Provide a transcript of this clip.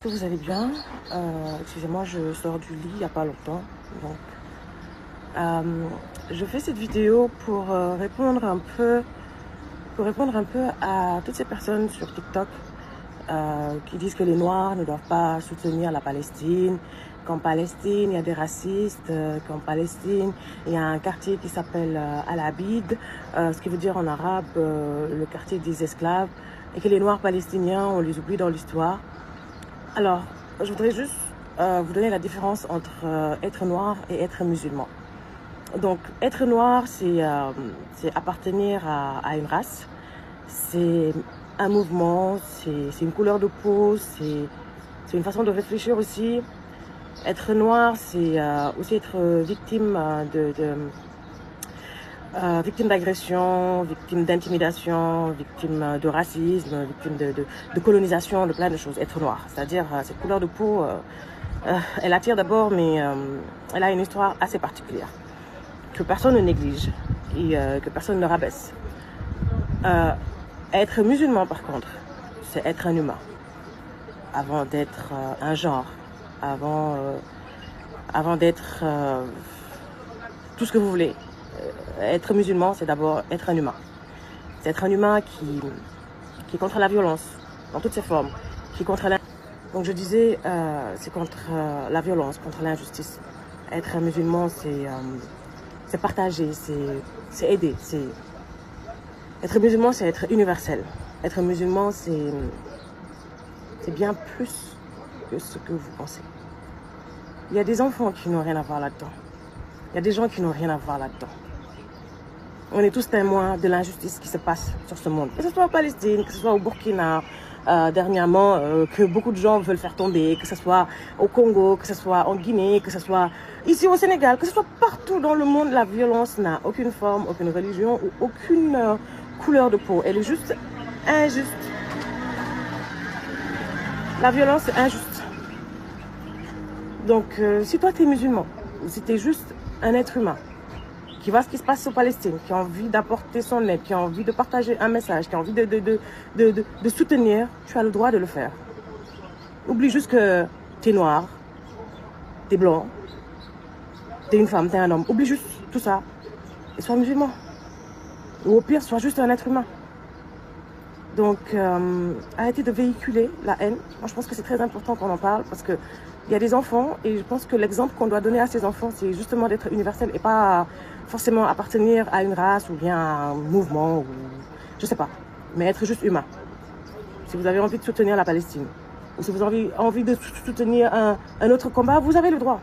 que vous allez bien. Excusez-moi, je sors du lit il n'y a pas longtemps. Donc, je fais cette vidéo pour répondre un peu à toutes ces personnes sur TikTok qui disent que les Noirs ne doivent pas soutenir la Palestine, qu'en Palestine, il y a des racistes, qu'en Palestine, il y a un quartier qui s'appelle Al-Abid, ce qui veut dire en arabe le quartier des esclaves, et que les Noirs palestiniens, on les oublie dans l'histoire. Alors, je voudrais juste vous donner la différence entre être noir et être musulman. Donc, être noir, c'est appartenir à une race, c'est un mouvement, c'est une couleur de peau, c'est une façon de réfléchir aussi. Être noir, c'est aussi être victime victime d'agression, victime d'intimidation, victime de racisme, victime de colonisation, de plein de choses. Être noir, c'est-à-dire cette couleur de peau, elle attire d'abord, mais elle a une histoire assez particulière que personne ne néglige et que personne ne rabaisse. Être musulman, par contre, c'est être un humain avant d'être un genre, avant d'être tout ce que vous voulez. Être musulman, c'est d'abord être un humain. C'est être un humain qui est contre la violence, dans toutes ses formes, qui est contre Donc je disais, c'est contre la violence, contre l'injustice. Être un musulman, c'est partager, c'est aider. Être musulman, c'est être universel. Être musulman, c'est bien plus que ce que vous pensez. Il y a des enfants qui n'ont rien à voir là-dedans. Il y a des gens qui n'ont rien à voir là-dedans. On est tous témoins de l'injustice qui se passe sur ce monde. Que ce soit en Palestine, que ce soit au Burkina, dernièrement, que beaucoup de gens veulent faire tomber, que ce soit au Congo, que ce soit en Guinée, que ce soit ici au Sénégal, que ce soit partout dans le monde, la violence n'a aucune forme, aucune religion ou aucune couleur de peau. Elle est juste injuste. La violence est injuste. Donc, si toi, tu es musulman, ou si tu es juste un être humain, qui voit ce qui se passe en Palestine, qui a envie d'apporter son aide, qui a envie de partager un message, qui a envie de soutenir, tu as le droit de le faire. Oublie juste que tu es noir, tu es blanc, tu es une femme, tu es un homme. Oublie juste tout ça et sois musulman. Ou au pire, sois juste un être humain. Donc, arrêtez de véhiculer la haine. Moi, je pense que c'est très important qu'on en parle parce qu'il y a des enfants et je pense que l'exemple qu'on doit donner à ces enfants, c'est justement d'être universel et pas forcément appartenir à une race ou bien à un mouvement, ou je sais pas, mais être juste humain. Si vous avez envie de soutenir la Palestine ou si vous avez envie de soutenir un autre combat, vous avez le droit.